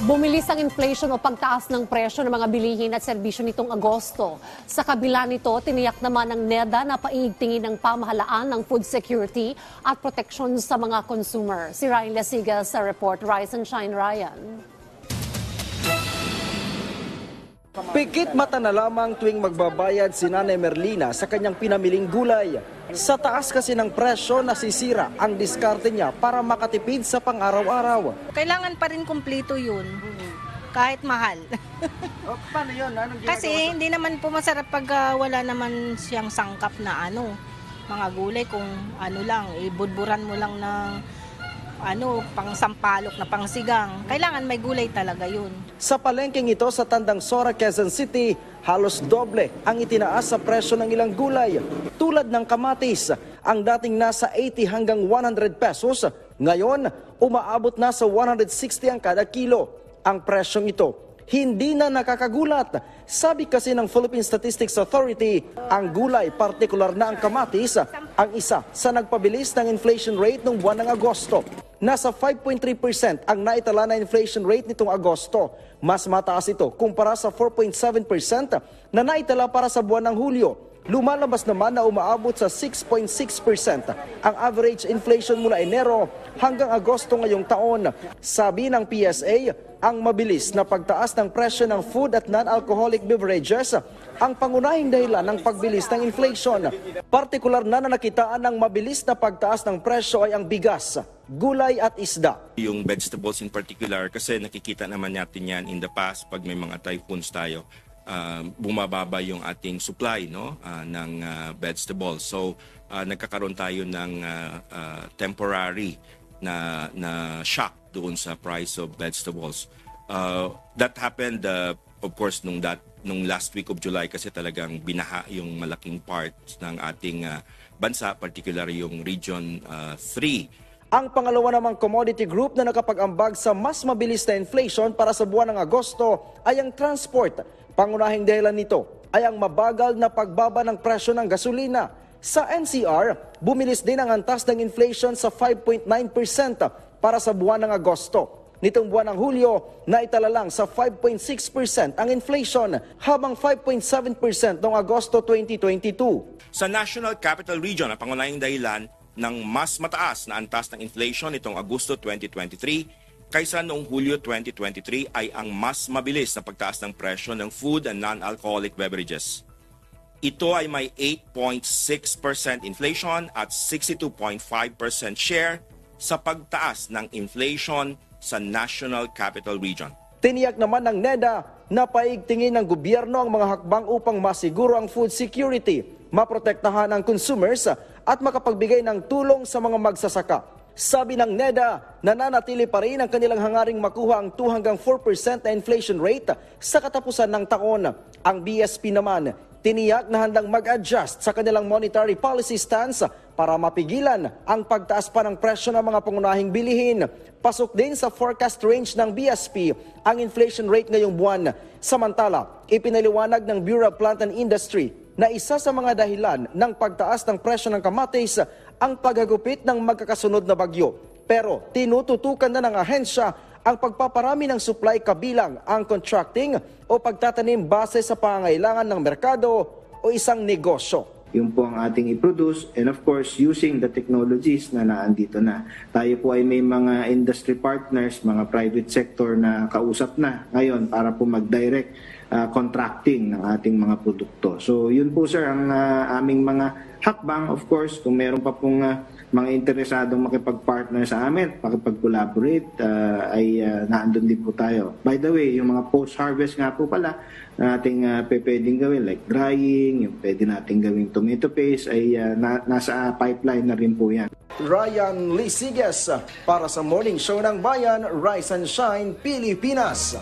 Bumilis ang inflation o pagtaas ng presyo ng mga bilihin at serbisyo nitong Agosto. Sa kabila nito, tiniyak naman ng NEDA na paigtingin ng pamahalaan ng food security at protection sa mga consumer. Si Ryan Lesiga sa report. Rise and Shine, Ryan. Pikit mata na lamang tuwing magbabayad si Nanay Merlina sa kanyang pinamiling gulay. Sa taas kasi ng presyo, nasisira ang diskarte niya para makatipid sa pang-araw-araw. Kailangan pa rin kumpleto yun, kahit mahal. Paano yun? Kasi hindi naman po masarap pag wala naman siyang sangkap na mga gulay. Kung lang, ibudburan mo lang ng pang sampalok na pangsigang. Kailangan may gulay talaga yun. Sa palengking ito sa Tandang Sora, Quezon City, halos doble ang itinaas sa presyo ng ilang gulay. Tulad ng kamatis, ang dating nasa 80 hanggang 100 pesos, ngayon umaabot na sa 160 ang kada kilo. Ang presyong ito, hindi na nakakagulat. Sabi kasi ng Philippine Statistics Authority, ang gulay, partikular na ang kamatis, ang isa sa nagpabilis ng inflation rate noong buwan ng Agosto. Nasa 5.3% ang naitala na inflation rate nitong Agosto. Mas mataas ito kumpara sa 4.7% na naitala para sa buwan ng Hulyo. Lumalabas naman na umaabot sa 6.6% ang average inflation mula Enero hanggang Agosto ngayong taon. Sabi ng PSA, ang mabilis na pagtaas ng presyo ng food at non-alcoholic beverages ang pangunahing dahilan ng pagbilis ng inflation. Partikular na nakitaan ng mabilis na pagtaas ng presyo ay ang bigas, gulay at isda. Yung vegetables in particular, kasi nakikita naman natin yan in the past pag may mga typhoons tayo, bumababa yung ating supply ng vegetables. So nagkakaroon tayo ng temporary na shock doon sa price of vegetables. That happened of course nung last week of July, kasi talagang binaha yung malaking part ng ating bansa, particularly yung Region 3. Ang pangalawa namang commodity group na nakapag-ambag sa mas mabilis na inflation para sa buwan ng Agosto ay ang transport. Pangunahing dahilan nito ay ang mabagal na pagbaba ng presyo ng gasolina. Sa NCR, bumilis din ang antas ng inflation sa 5.9% para sa buwan ng Agosto. Nitong buwan ng Hulyo, naitala lang sa 5.6% ang inflation, habang 5.7% noong Agosto 2022. Sa National Capital Region, ang pangunahing dahilan ng mas mataas na antas ng inflation nitong Agosto 2023 kaysa noong Hulyo 2023 ay ang mas mabilis na pagtaas ng presyo ng food and non-alcoholic beverages. Ito ay may 8.6% inflation at 62.5% share sa pagtaas ng inflation sa National Capital Region. Tiniyak naman ng NEDA na paigtingin ng gobyerno ang mga hakbang upang masiguro ang food security, maprotektahan ang consumers at makapagbigay ng tulong sa mga magsasaka. Sabi ng NEDA, nananatili pa rin ang kanilang hangaring makuha ang 2 hanggang 4% na inflation rate sa katapusan ng taon. Ang BSP naman, tiniyak na handang mag-adjust sa kanilang monetary policy stance para mapigilan ang pagtaas pa ng presyo ng mga pangunahing bilihin. Pasok din sa forecast range ng BSP ang inflation rate ngayong buwan. Samantala, ipinaliwanag ng Bureau of Plant and Industry na isa sa mga dahilan ng pagtaas ng presyo ng kamatis ang paghagupit ng magkakasunod na bagyo. Pero tinututukan na ng ahensya ang pagpaparami ng supply kabilang ang contracting o pagtatanim base sa pangangailangan ng merkado o isang negosyo. Yung po ang ating i-produce, and of course using the technologies na naandito na. Tayo po ay may mga industry partners, mga private sector na kausap na ngayon para po mag-direct contracting ng ating mga produkto. So yun po sir ang aming mga hakbang. Of course, kung meron pa pong mga interesadong makipag-partner sa amin, makipag-collaborate, ay naandun din po tayo. By the way, yung mga post-harvest nga po pala na ating pwedeng gawin, like drying, yung pwede natin gawing tomato paste, ay nasa pipeline na rin po yan. Ryan Lesigas para sa Morning Show ng Bayan, Rise and Shine, Pilipinas.